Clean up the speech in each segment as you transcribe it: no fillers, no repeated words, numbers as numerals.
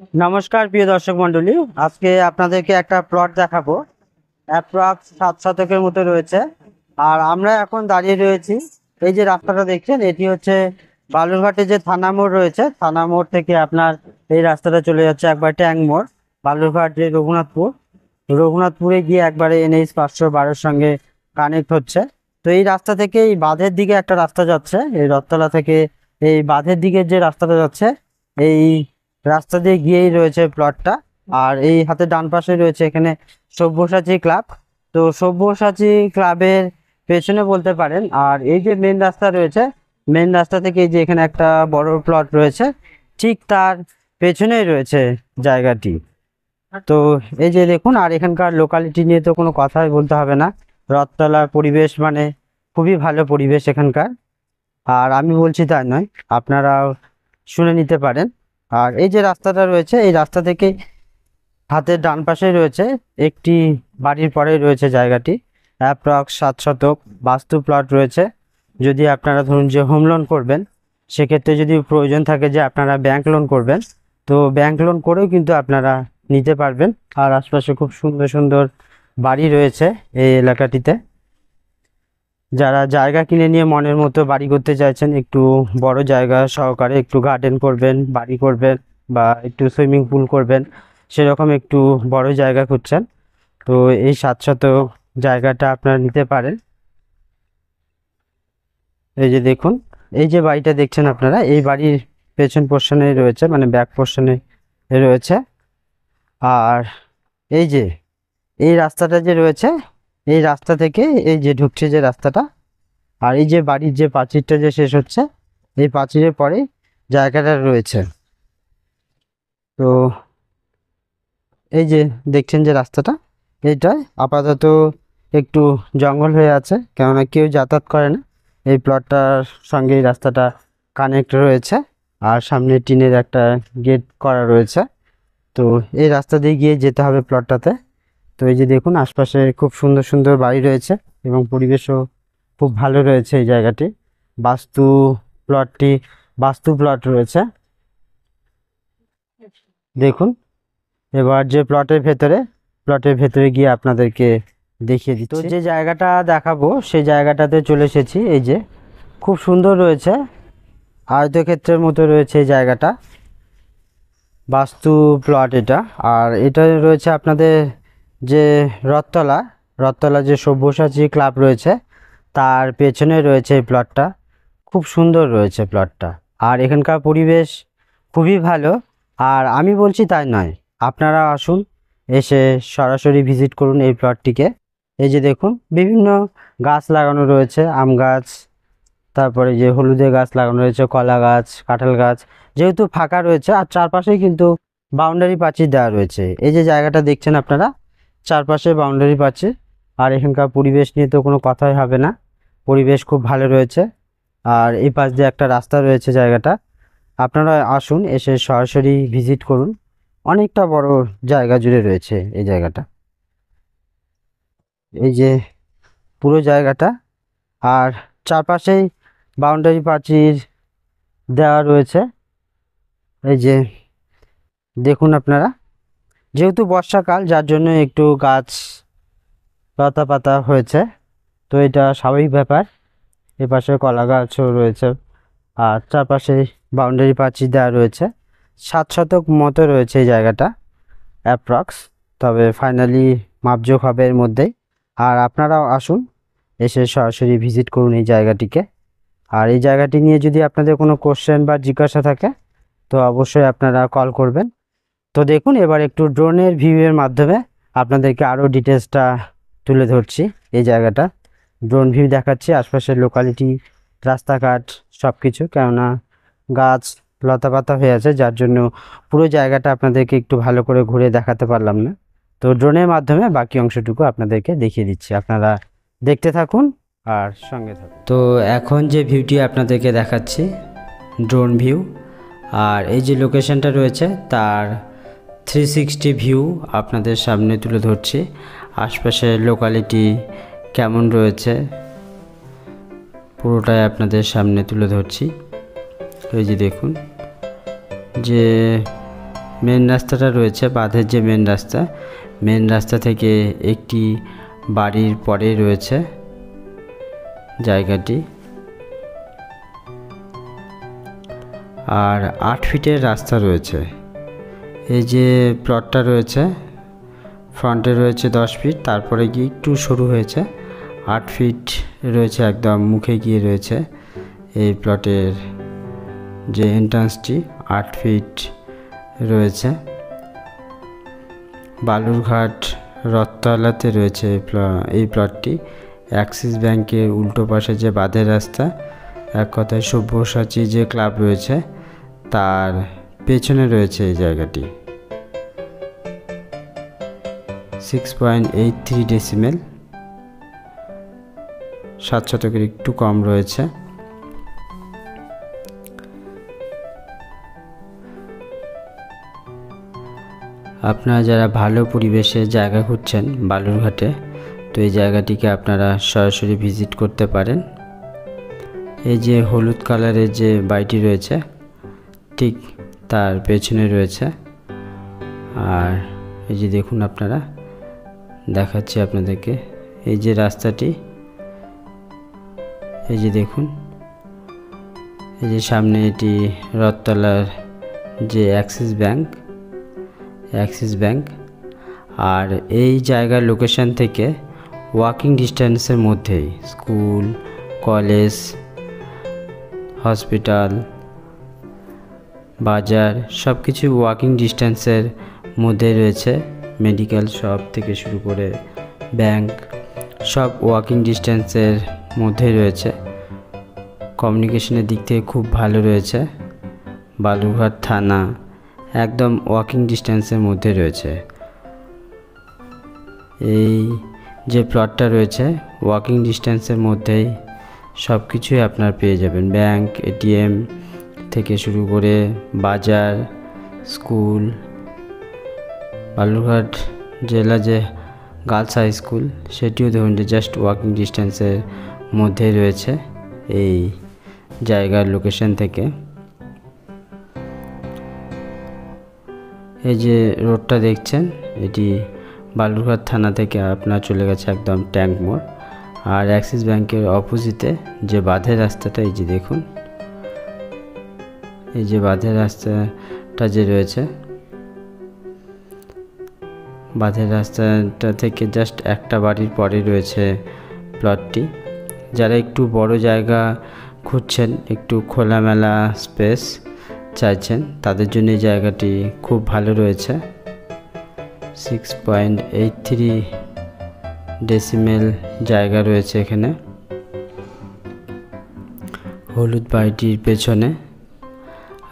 নমস্কার প্রিয় দর্শক মন্ডলী, আজকে আপনাদেরকে একটা প্লট দেখাবো। অ্যাপ্রক্স 7 শতকের মতো রয়েছে। আর আমরা এখন দাঁড়িয়ে রয়েছি, এই যে রাস্তাটা দেখছেন, এটি হচ্ছে বালুরঘাটে যে থানা মোড় রয়েছে, থানা মোড় থেকে আপনার এই রাস্তাটা চলে যাচ্ছে একবার ট্যাং মোড়। বালুরঘাট যে রঘুনাথপুরে গিয়ে একবারে NH 512 সঙ্গে কানেক্ট হচ্ছে। তো এই রাস্তা থেকে এই বাঁধের দিকে একটা রাস্তা যাচ্ছে, এই রথতলা থেকে এই বাঁধের দিকে যে রাস্তাটা যাচ্ছে, এই রাস্তা দিয়ে গিয়েই রয়েছে প্লটটা। আর এই হাতে ডান পাশে রয়েছে এখানে সব্যসাচী ক্লাব। তো সব্যসাচী ক্লাবের পেছনে বলতে পারেন। আর এই যে মেন রাস্তা রয়েছে, মেন রাস্তা থেকে এই যে এখানে একটা বড় প্লট রয়েছে, ঠিক তার পেছনেই রয়েছে জায়গাটি। তো এই যে দেখুন, আর এখানকার লোকালিটি নিয়ে তো কোনো কথাই বলতে হবে না। রথতলার পরিবেশ মানে খুবই ভালো পরিবেশ এখানকার। আর আমি বলছি তাই নয়, আপনারাও শুনে নিতে পারেন। আর এই যে রাস্তাটা রয়েছে, এই রাস্তা থেকে হাতের ডান পাশে রয়েছে একটি বাড়ির পরেই রয়েছে জায়গাটি। অ্যাপ্রক্স 7 শতক বাস্তু প্লট রয়েছে। যদি আপনারা ধরুন যে হোম লোন করবেন, সেক্ষেত্রে যদি প্রয়োজন থাকে যে আপনারা ব্যাংক লোন করবেন, তো ব্যাংক লোন করেও কিন্তু আপনারা নিতে পারবেন। আর আশপাশে খুব সুন্দর সুন্দর বাড়ি রয়েছে এই এলাকাটিতে। যারা জায়গা কিনে নিয়ে মনের মতো বাড়ি করতে চাইছেন, একটু বড় জায়গা সহকারে একটু গার্ডেন করবেন, বাড়ি করবেন, বা একটু সুইমিং পুল করবেন, সেরকম একটু বড় জায়গা খুঁজছেন, তো এই 7 শতক জায়গাটা আপনারা নিতে পারেন। এই যে দেখুন, এই যে বাড়িটা দেখছেন আপনারা, এই বাড়ির পেছন পোর্শনে রয়েছে, মানে ব্যাক পোর্শনে রয়েছে। আর এই যে এই রাস্তাটা যে রয়েছে, এই রাস্তা থেকে এই যে ঢুকছে যে রাস্তাটা, আর এই যে বাড়ির যে প্রাচীরটা যে শেষ হচ্ছে, এই প্রাচীরের পরে জায়গাটা রয়েছে। তো এই যে দেখছেন যে রাস্তাটা, এইটা আপাতত একটু জঙ্গল হয়ে আছে, কেননা কেউ যাতায়াত করে না। এই প্লটটার সঙ্গে এই রাস্তাটা কানেক্ট রয়েছে, আর সামনে টিনের একটা গেট করা রয়েছে। তো এই রাস্তা দিয়ে গিয়ে যেতে হবে প্লটটাতে। তো এই যে দেখুন, আশপাশে খুব সুন্দর সুন্দর বাড়ি রয়েছে এবং পরিবেশও খুব ভালো রয়েছে এই জায়গাটি। বাস্তু প্লটটি বাস্তু প্লট রয়েছে। দেখুন, এবার যে প্লটের ভেতরে গিয়ে আপনাদেরকে দেখিয়ে দিচ্ছি। তো যে জায়গাটা দেখাবো সেই জায়গাটাতে চলে এসেছি। এই যে খুব সুন্দর রয়েছে, আয়তক্ষেত্রের মতো রয়েছে এই জায়গাটা, বাস্তু প্লট এটা। আর এটা রয়েছে আপনাদের যে রথতলা যে সব্যসাচী ক্লাব রয়েছে, তার পেছনে রয়েছে এই প্লটটা। খুব সুন্দর রয়েছে প্লটটা, আর এখানকার পরিবেশ খুবই ভালো। আর আমি বলছি তাই নয়, আপনারা আসুন, এসে সরাসরি ভিজিট করুন এই প্লটটিকে। এই যে দেখুন, বিভিন্ন গাছ লাগানো রয়েছে, আম গাছ, তারপরে যে হলুদের গাছ লাগানো রয়েছে, কলা গাছ, কাঁঠাল গাছ। যেহেতু ফাঁকা রয়েছে, আর চারপাশেই কিন্তু বাউন্ডারি প্রাচীর দেওয়া রয়েছে। এই যে জায়গাটা দেখছেন আপনারা, চারপাশে বাউন্ডারি প্রাচীর। আর এখানকার পরিবেশ নিয়ে তো কোনো কথাই হবে না, পরিবেশ খুব ভালো রয়েছে। আর এই পাশ দিয়ে একটা রাস্তা রয়েছে জায়গাটা। আপনারা আসুন, এসে সরাসরি ভিজিট করুন। অনেকটা বড় জায়গা জুড়ে রয়েছে এই জায়গাটা, এই যে পুরো জায়গাটা। আর চারপাশেই বাউন্ডারি প্রাচীর দেওয়া রয়েছে। এই যে দেখুন আপনারা, যেহেতু বর্ষাকাল, যার জন্য একটু গাছ লতা পাতা হয়েছে, তো এটা স্বাভাবিক ব্যাপার। এপাশে কলা গাছও রয়েছে, আর চারপাশে বাউন্ডারি প্রাচীর দেওয়া রয়েছে। 7 শতক মতো রয়েছে এই জায়গাটা অ্যাপ্রক্স, তবে ফাইনালি মাপজোক হবে এর মধ্যেই। আর আপনারাও আসুন, এসে সরাসরি ভিজিট করুন এই জায়গাটিকে। আর এই জায়গাটি নিয়ে যদি আপনাদের কোনো কোশ্চেন বা জিজ্ঞাসা থাকে, তো অবশ্যই আপনারা কল করবেন। তো দেখুন, এবার একটু ড্রোনের ভিউয়ের মাধ্যমে আপনাদেরকে আরও ডিটেলসটা তুলে ধরছি। এই জায়গাটা ড্রোন ভিউ দেখাচ্ছি, আশপাশের লোকালিটি, রাস্তাঘাট সব কিছু, কেননা গাছ লতাপাতা হয়ে আছে, যার জন্য পুরো জায়গাটা আপনাদেরকে একটু ভালো করে ঘুরে দেখাতে পারলাম না। তো ড্রোনের মাধ্যমে বাকি অংশটুকু আপনাদেরকে দেখিয়ে দিচ্ছি, আপনারা দেখতে থাকুন আর সঙ্গে থাকুন। তো এখন যে ভিউটি আপনাদেরকে দেখাচ্ছি, ড্রোন ভিউ। আর এই যে লোকেশনটা রয়েছে, তার 360 ভিউ আপনাদের সামনে তুলে ধরছি। আশপাশের লোকালিটি কেমন রয়েছে পুরোটাই আপনাদের সামনে তুলে ধরছি। এই যে দেখুন, যে মেন রাস্তাটা রয়েছে, বাঁধের যে মেন রাস্তা থেকে একটি বাড়ির পরে রয়েছে জায়গাটি। আর 8 ফিটের রাস্তা রয়েছে। এই যে প্লটটা রয়েছে, ফ্রন্টে রয়েছে 10 ফিট, তারপরে গিয়ে একটু সরু হয়েছে, 8 ফিট রয়েছে, একদম মুখে গিয়ে রয়েছে। এই প্লটের যে এন্ট্রান্সটি 8 ফিট রয়েছে। বালুরঘাট রথতলাতে রয়েছে এই প্লটটি। অ্যাক্সিস ব্যাংকের উল্টো পাশে যে বাঁধের রাস্তা, এক কথায় সব্যসাচী যে ক্লাব রয়েছে তার পেছনে রয়েছে এই জায়গাটি। 6.83 ডেসিমেল, 7 শতকের একটু কম রয়েছে। আপনারা যারা ভালো পরিবেশে জায়গা খুঁজছেন বালুরঘাটে, তো এই জায়গাটিকে আপনারা সরাসরি ভিজিট করতে পারেন। এই যে হলুদ কালারের যে বাড়িটি রয়েছে ঠিক তার পেছনে রয়েছে। আর এই যে দেখুন, আপনারা দেখাচ্ছি আপনাদেরকে এই যে রাস্তাটি, এই যে দেখুন, এই যে সামনে এটি রথতলার যে অ্যাক্সিস ব্যাংক। আর এই জায়গার লোকেশন থেকে ওয়াকিং ডিস্টেন্সের মধ্যেই স্কুল, কলেজ, হসপিটাল, বাজার সব কিছু ওয়াকিং ডিস্টেন্সের মধ্যে রয়েছে। মেডিকেল শপ থেকে শুরু করে ব্যাংক সব ওয়াকিং ডিস্টেন্সের মধ্যে রয়েছে। কমিউনিকেশনের দিক থেকে খুব ভালো রয়েছে। বালুরঘাট থানা একদম ওয়াকিং ডিস্টেন্সের মধ্যে রয়েছে। এই যে প্লটটা রয়েছে ওয়াকিং ডিস্টেন্সের মধ্যেই সব কিছুই আপনার পেয়ে যাবেন। ব্যাংক, এটিএম থেকে শুরু করে বাজার, স্কুল, বালুরঘাট জেলা যে গার্লস হাই স্কুল সেটিও ধরুন যে জাস্ট ওয়াকিং ডিস্টেন্সের মধ্যে রয়েছে এই জায়গার লোকেশন থেকে। এই যে রোডটা দেখছেন এটি বালুরঘাট থানা থেকে আপনার চলে গেছে একদম ট্যাঙ্ক মোড়। আর অ্যাক্সিস ব্যাংকের অপোজিটে যে বাঁধের রাস্তাটা, এই যে দেখুন, এই যে বাঁধের রাস্তাটা যে রয়েছে, বাঁধের রাস্তাটা থেকে জাস্ট একটা বাড়ির পরে রয়েছে প্লটটি। যারা একটু বড় জায়গা খুঁজছেন, একটু খোলামেলা স্পেস চাইছেন, তাদের জন্য এই জায়গাটি খুব ভালো রয়েছে। 6.83 ডেসিমেল জায়গা রয়েছে এখানে। হলুদ বাড়িটির পেছনে।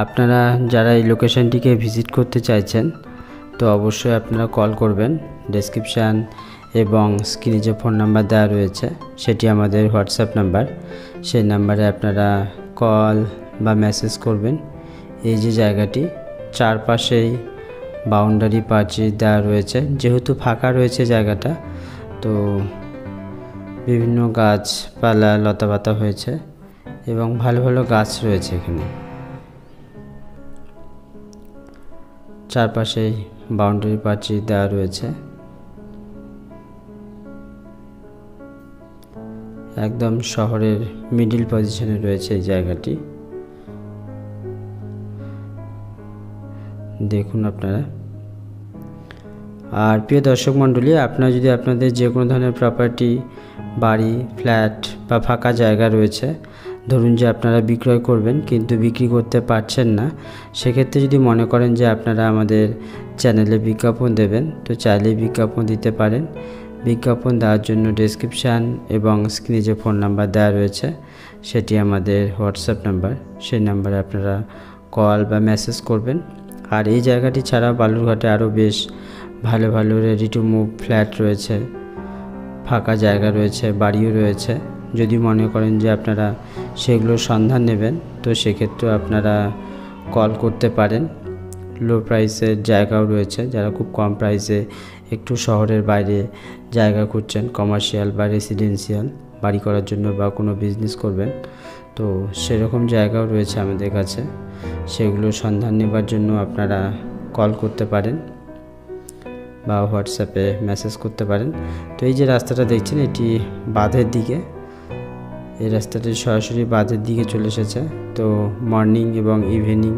আপনারা যারা এই লোকেশনটিকে ভিজিট করতে চাইছেন তো অবশ্যই আপনারা কল করবেন। ডেসক্রিপশান এবং স্ক্রিনে যে ফোন নাম্বার দেওয়া রয়েছে সেটি আমাদের হোয়াটসঅ্যাপ নাম্বার। সেই নাম্বারে আপনারা কল বা মেসেজ করবেন। এই যে জায়গাটি চারপাশেই বাউন্ডারি প্রাচীর দেওয়া রয়েছে, যেহেতু ফাঁকা রয়েছে জায়গাটা, তো বিভিন্ন গাছপালা লতাপাতা হয়েছে এবং ভালো ভালো গাছ রয়েছে এখানে। চারপাশেই বাউন্ডারি প্রাচীর দেওয়া রয়েছে। একদম শহরের মিডিল পজিশনে রয়েছে এই জায়গাটি। দেখুন আপনারা। আর প্রিয় দর্শক মণ্ডলী, আপনারা যদি আপনাদের যে কোনো ধরনের প্রপার্টি, বাড়ি, ফ্ল্যাট বা ফাঁকা জায়গা রয়েছে, ধরুন যে আপনারা বিক্রয় করবেন কিন্তু বিক্রি করতে পারছেন না, সেক্ষেত্রে যদি মনে করেন যে আপনারা আমাদের চ্যানেলে বিজ্ঞাপন দেবেন, তো চাইলেই বিজ্ঞাপন দিতে পারেন। বিজ্ঞাপন দেওয়ার জন্য ডেসক্রিপশান এবং স্ক্রিনে যে ফোন নাম্বার দেওয়া রয়েছে সেটি আমাদের হোয়াটসঅ্যাপ নাম্বার। সেই নাম্বারে আপনারা কল বা মেসেজ করবেন। আর এই জায়গাটি ছাড়া বালুরঘাটে আরও বেশ ভালো ভালো রেডি টু মুভ ফ্ল্যাট রয়েছে, ফাঁকা জায়গা রয়েছে, বাড়িও রয়েছে। যদি মনে করেন যে আপনারা সেগুলোর সন্ধান নেবেন তো সেক্ষেত্রেও আপনারা কল করতে পারেন। লো প্রাইসের জায়গাও রয়েছে। যারা খুব কম প্রাইসে একটু শহরের বাইরে জায়গা খুঁজছেন, কমার্শিয়াল বা রেসিডেন্সিয়াল বাড়ি করার জন্য বা কোনো বিজনেস করবেন, তো সেরকম জায়গাও রয়েছে আমাদের কাছে। সেগুলোর সন্ধান নেবার জন্য আপনারা কল করতে পারেন বা হোয়াটসঅ্যাপে মেসেজ করতে পারেন। তো এই যে রাস্তাটা দেখছেন এটি বাঁধের দিকে, এই রাস্তাটি সরাসরি বাঁধের দিকে চলে এসেছে। তো মর্নিং এবং ইভিনিং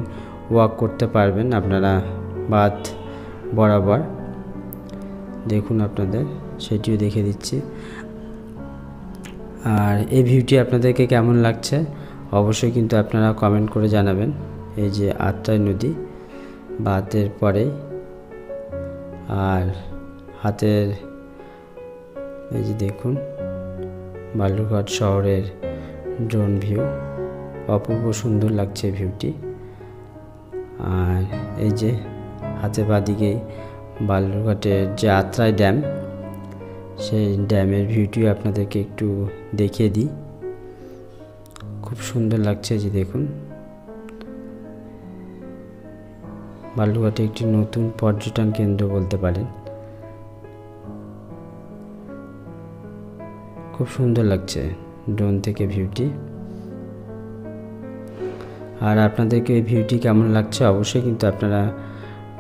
ওয়াক করতে পারবেন আপনারা বাঁধ বরাবর। দেখুন আপনাদের সেটিও দেখে দিচ্ছি। আর এই ভিউটি আপনাদেরকে কেমন লাগছে অবশ্যই কিন্তু আপনারা কমেন্ট করে জানাবেন। এই যে আত্রাই নদী বাঁধের পরেই, আর হাতের এই যে দেখুন বালুরঘাট শহরের ড্রোন ভিউ, অপূর্ব সুন্দর লাগছে ভিউটি। আর এই যে হাতে বাঁদিকে বালুরঘাটের যে আত্রাই ড্যাম, সেই ড্যামের ভিউটিও আপনাদেরকে একটু দেখিয়ে দিই। খুব সুন্দর লাগছে যে দেখুন, বালুরঘাটে একটি নতুন পর্যটন কেন্দ্র বলতে পারেন। খুব সুন্দর লাগছে ড্রোন থেকে ভিউটি। আর আপনাদেরকে এই ভিউটি কেমন লাগছে অবশ্যই কিন্তু আপনারা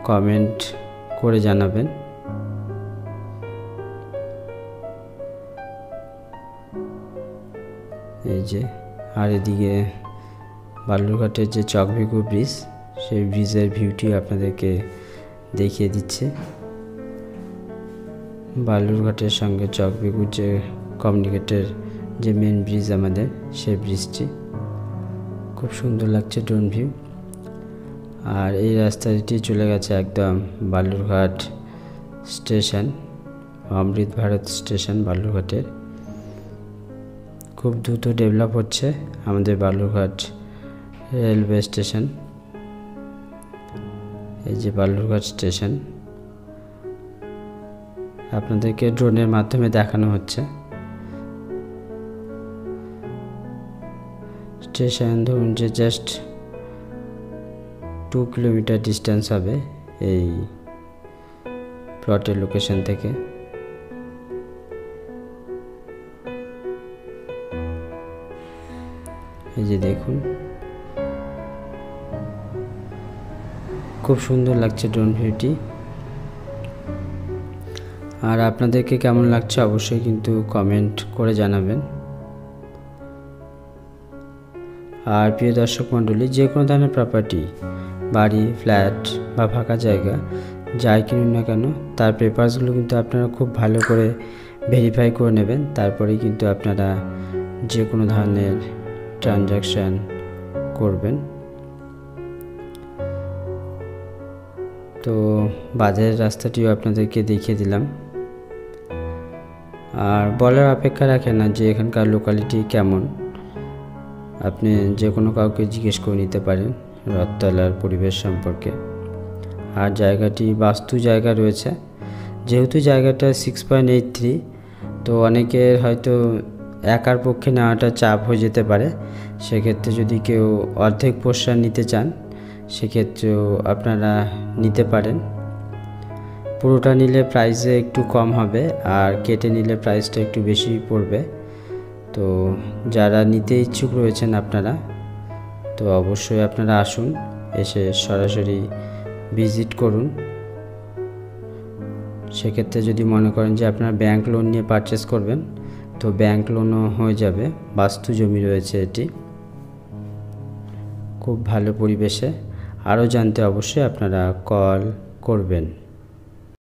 কমেন্ট করে জানাবেন। এই যে আর এদিকে বালুরঘাটের যে চকভিকু ব্রিজ, সেই ব্রিজের ভিউটি আপনাদেরকে দেখিয়ে দিচ্ছে। বালুরঘাটের সঙ্গে চকভিকুর যে কমিউনিকেটের যে মেন ব্রিজ আমাদের, সেই ব্রিজটি খুব সুন্দর লাগছে ড্রোন ভিউ। আর এই রাস্তাটি চলে গেছে একদম বালুরঘাট স্টেশন, অমৃত ভারত স্টেশন বালুরঘাটের। খুব দ্রুত ডেভেলপ হচ্ছে আমাদের বালুরঘাট রেলওয়ে স্টেশন। এই যে বালুরঘাট স্টেশন আপনাদেরকে ড্রোনের মাধ্যমে দেখানো হচ্ছে। স্টেশন ধরুন যে জাস্ট 2 কিলোমিটার ডিস্টেন্স হবে এই প্লটের লোকেশন থেকে। এই যে দেখুন খুব সুন্দর লাগছে ড্রোন ভিউটি। আর আপনাদেরকে কেমন লাগছে অবশ্যই কিন্তু কমেন্ট করে জানাবেন। আর প্রিয় দর্শক মণ্ডলী, যে কোনো ধরনের প্রপার্টি, বাড়ি, ফ্ল্যাট বা ফাঁকা জায়গা যাই কিনুন না কেন, তার পেপারসগুলো কিন্তু আপনারা খুব ভালো করে ভেরিফাই করে নেবেন। তারপরেই কিন্তু আপনারা যে কোনো ধরনের ট্রানজ্যাকশান করবেন। তো বাঁধের রাস্তাটিও আপনাদেরকে দেখিয়ে দিলাম। আর বলার অপেক্ষা রাখে না যে এখানকার লোকালিটি কেমন, আপনি যে কোনো কাউকে জিজ্ঞেস করে নিতে পারেন রথতলার পরিবেশ সম্পর্কে। আর জায়গাটি বাস্তু জায়গা রয়েছে, যেহেতু জায়গাটা 6.83, তো অনেকের হয়তো একার পক্ষে নেওয়াটা চাপ হয়ে যেতে পারে। সেক্ষেত্রে যদি কেউ অর্ধেক পোর্শন নিতে চান সেক্ষেত্রেও আপনারা নিতে পারেন। পুরোটা নিলে প্রাইসে একটু কম হবে, আর কেটে নিলে প্রাইসটা একটু বেশি পড়বে। তো যারা নিতে ইচ্ছুক রয়েছেন আপনারা, তো অবশ্যই আপনারা আসুন, এসে সরাসরি ভিজিট করুন। সেক্ষেত্রে যদি মনে করেন যে আপনারা ব্যাংক লোন নিয়ে পারচেস করবেন, তো ব্যাংক লোনও হয়ে যাবে। বাস্তু জমি রয়েছে এটি, খুব ভালো পরিবেশে। আরও জানতে অবশ্যই আপনারা কল করবেন।